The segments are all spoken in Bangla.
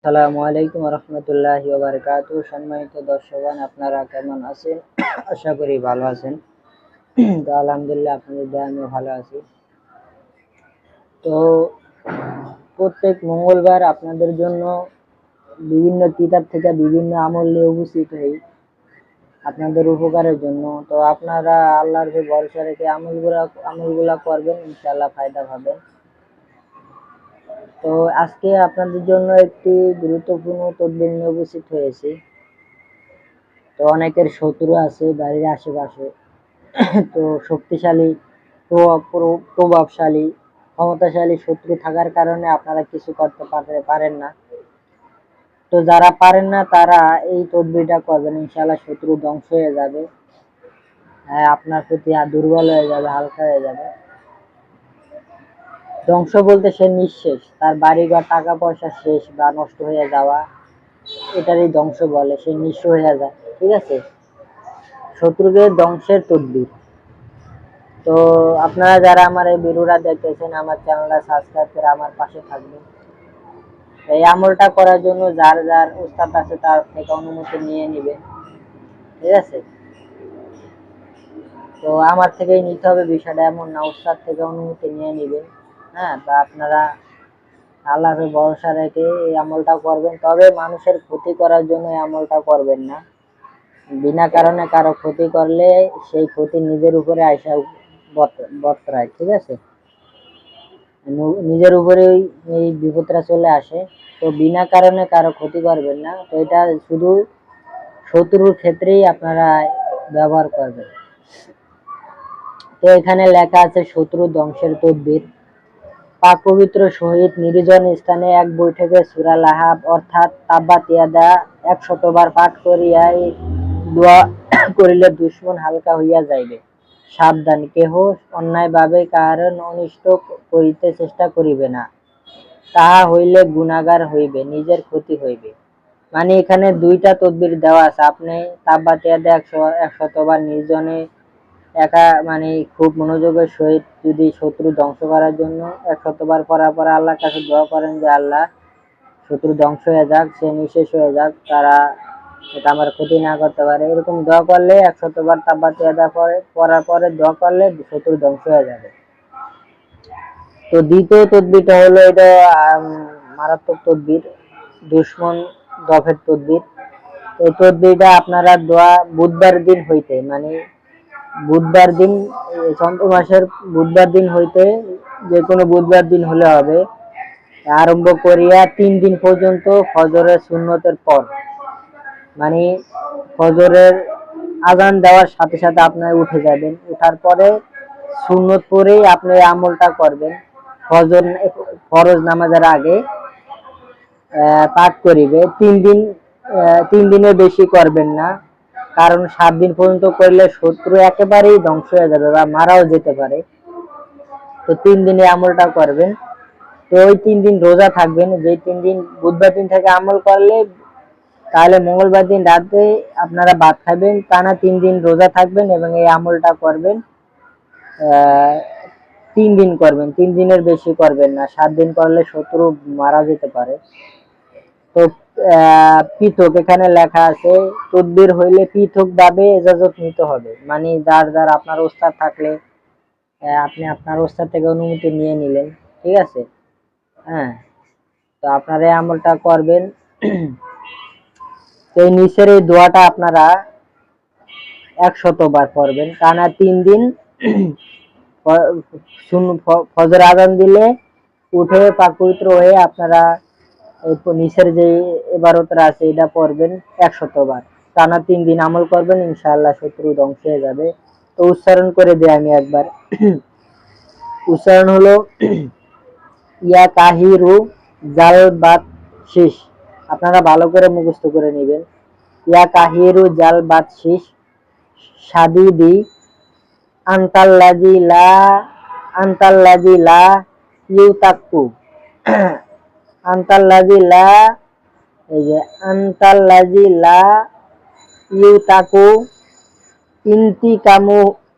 আসসালামু আলাইকুম রহমতুল্লাহি ওয়া বারাকাতুহু। সম্মানিত দর্শকগণ, আপনারা কেমন আছেন? আশা করি ভালো আছেন। তো আলহামদুলিল্লাহ, আপনাদের দয়ায় আমিও ভালো আছি। তো প্রত্যেক মঙ্গলবার আপনাদের জন্য বিভিন্ন কিতাব থেকে বিভিন্ন আমল নিয়ে উপস্থিত হই আপনাদের উপকারের জন্য। তো আপনারা আল্লাহর উপর ভরসা রেখে আমলগুলা করবেন, ইনশাআল্লাহ ফায়দা পাবেন। তো আজকে আপনাদের জন্য একটি গুরুত্বপূর্ণ তদবির নিয়ে উপস্থিত হয়েছি। তো অনেকের শত্রু আছে বাড়ির আশেপাশে, তো শক্তিশালী প্রভাবশালী ক্ষমতাশালী শত্রু থাকার কারণে আপনারা কিছু করতে পারেন না। তো যারা পারেন না তারা এই তদবিরটা করবেন, ইনশাআল্লাহ শত্রু ধ্বংস হয়ে যাবে। আপনার প্রতি দুর্বল হয়ে যাবে, হালকা হয়ে যাবে। ধ্বংস বলতে সে নিঃশেষ, তার বাড়িঘর টাকা পয়সা শেষ বা নষ্ট হয়ে যাওয়া, এটারই ধ্বংস বলে। সে নিঃস্ব হয়ে যায়, ঠিক আছে? শত্রুকে ধ্বংসের তদবির। তো আপনারা যারা আমার এই ভিডিওটা দেখতেছেন, আমার চ্যানেলটা সাবস্ক্রাইব করে আমার পাশে থাকবেন। এই আমলটা করার জন্য যার যার উস্তাদ আছে তার থেকে অনুমতি নিয়ে নেবেন, ঠিক আছে? তো আমার থেকেই নিতে হবে বিষয়টা এমন না, উস্তাদ থেকে অনুমতি নিয়ে নেবেন। বা আপনারা আল্লাহর ভরসা রেখে এই আমলটা করবেন। তবে মানুষের ক্ষতি করার জন্য এই আমলটা করবেন না। বিনা কারণে কারো ক্ষতি করলে সেই ক্ষতি নিজের উপরে আইসা বর্তায়, ঠিক আছে? নিজের উপরেই এই বিপদটা চলে আসে। তো বিনা কারণে কারো ক্ষতি করবেন না। তো এটা শুধু শত্রুর ক্ষেত্রেই আপনারা ব্যবহার করবেন। তো এখানে লেখা আছে শত্রু ধ্বংসের তদবির। পাক পবিত্র সহিত নির্জন স্থানে এক বৈঠকে সূরা লাহাব অর্থাৎ তাব্বাত ইয়াদা 100 বার পাঠ করিয়া এই দোয়া করিলে দুশমন হালকা হইয়া যাইবে। সাবধান, কেহ অন্যায়ভাবে কাহার অনিষ্ট করিতে চেষ্টা করিবে না, তাহা হইলে গুনাহগার হইবে, নিজের ক্ষতি হইবে। মানে এখানে দুইটা তদবির দেওয়া আছে। আপনি তাব্বাত ইয়াদা 100 বার নির্জনে একা, মানে খুব মনোযোগের সহিত যদি শত্রু ধ্বংস করার জন্য 100 বার পড়ার পর আল্লাহর কাছে দোয়া করেন যে আল্লাহ শত্রু ধ্বংস হয়ে যাক, সে নিঃশেষ হয়ে যাক, তারা এটা আমার ক্ষতি না করতে পারে, এরকম দোয়া করলে 100 বার তাব্বাত ইয়াদা পড়ার পরে দোয়া করলে শত্রু ধ্বংস হয়ে যাবে। তো দ্বিতীয় তদবিরটা হলো, এটা মারাত্মক তদবির, দুশমন দফের তদবির। এই তদবিরটা আপনারা দোয়া বুধবার দিন হইতে, মানে বুধবার দিন, চন্দ্র মাসের বুধবার দিন হইতে, যে কোনো বুধবার দিন হলে হবে, আরম্ভ করিয়া 3 দিন পর্যন্ত ফজরের সুন্নতের পর, মানে ফজরের আজান দেওয়ার সাথে সাথে আপনারা উঠে যাবেন। উঠার পরে সুন্নত পড়েই আপনি আমলটা করবেন। ফরজ নামাজের আগে পাঠ করিবে 3 দিন। 3 দিনের বেশি করবেন না, কারণ 7 দিন পর্যন্ত করলে শত্রু একেবারেই ধ্বংস হয়ে যাবে বা মারাও যেতে পারে। তো 3 দিনে আমলটা করবেন। তো ওই 3 দিন রোজা থাকবেন। যে 3 দিন বুধবার দিন থেকে আমল করলে তাহলে মঙ্গলবার দিন রাতে আপনারা ভাত খাবেন, টানা 3 দিন রোজা থাকবেন এবং এই আমলটা করবেন। 3 দিন করবেন, 3 দিনের বেশি করবেন না। 7 দিন করলে শত্রু মারা যেতে পারে। তো পৃথক এখানে লেখা আছে, তদবির হইলে পৃথক ভাবে ইজাজত নিতে হবে। মানে যার যার আপনার ওস্তাদ থাকলে আপনি আপনার ওস্তাদ থেকে অনুমতি নিয়ে নিলেন, ঠিক আছে? তো আপনারা এই আমলটা করবেন। তো এই নিচের এই দোয়াটা আপনারা 100 বার পড়বেন, টানা 3 দিন। ফজর আজান দিলে উঠে পাক পবিত্র হয়ে আপনারা নিচের যে ইবারতটা আছে এটা পড়বেন 100 বার, টানা 3 দিন আমল করবেন, ইনশাআল্লাহ শত্রু ধ্বংস হয়ে যাবে। তো উচ্চারণ করে দিই আমি একবার। উচ্চারণ হলো ইয়া কাহিরু জাল বাত শীষ। আপনারা ভালো করে মুখস্থ করে নেবেন। ইয়া কাহিরু জাল বাত শীষ সাদিদি আন্তাল্লাজি লা ইউতাক্কু। আন্তাল্লাজি লা, এই যে আন্তাল্লাজি লা ইউতাকু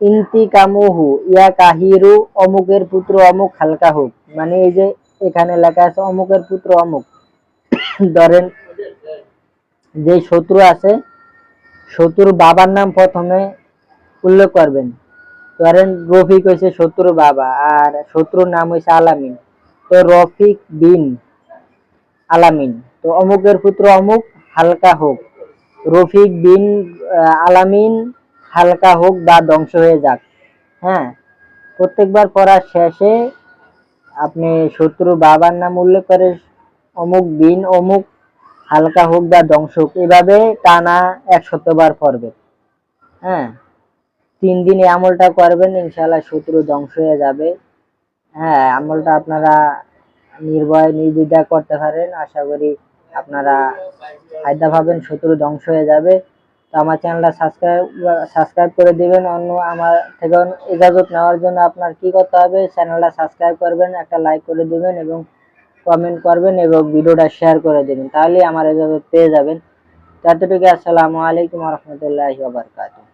ইন্তিকামুহু ইয়া কাহিরু, অমুকের পুত্র অমুক হালকা হোক। মানে এই যে এখানে লেখা আছে অমুকের পুত্র অমুক, ধরেন যে শত্রু আছে, শত্রুর বাবার নাম প্রথমে উল্লেখ করবেন। ধরেন রফিক হয়েছে শত্রুর বাবা, আর শত্রুর নাম হয়েছে আলামিন, তো রফিক বিন আলামিন, তো অমুকের পুত্র অমুক হালকা হোক, রফিক বিন আলামিন হালকা হোক বা ধ্বংস হয়ে যাক। হ্যাঁ, প্রত্যেকবার পড়ার শেষে আপনি শত্রুর বাবার নাম উল্লেখ করে অমুক বিন অমুক হালকা হোক বা ধ্বংস হোক, এভাবে টানা 100 বার পড়বেন। হ্যাঁ, 3 দিন এই আমলটা করবেন, ইনশাআল্লাহ শত্রু ধ্বংস হয়ে যাবে। হ্যাঁ, আমলটা আপনারা নির্ভয় নির্দ্বিধায় করতে পারেন, আশা করি আপনারা ফায়দা পাবেন, শত্রু ধ্বংস হয়ে যাবে। তো আমার চ্যানেলটা সাবস্ক্রাইব করে দিবেন। অন্য আমার থেকে ইজাজত নেওয়ার জন্য আপনার কি করতে হবে, চ্যানেলটা সাবস্ক্রাইব করবেন, একটা লাইক করে দিবেন এবং কমেন্ট করবেন এবং ভিডিওটা শেয়ার করে দিবেন, তাহলে আমার ইজাজত পেয়ে যাবেন। ততটুকু, আসসালামু আলাইকুম ওয়া রাহমাতুল্লাহি ওয়া বারাকাতুহু।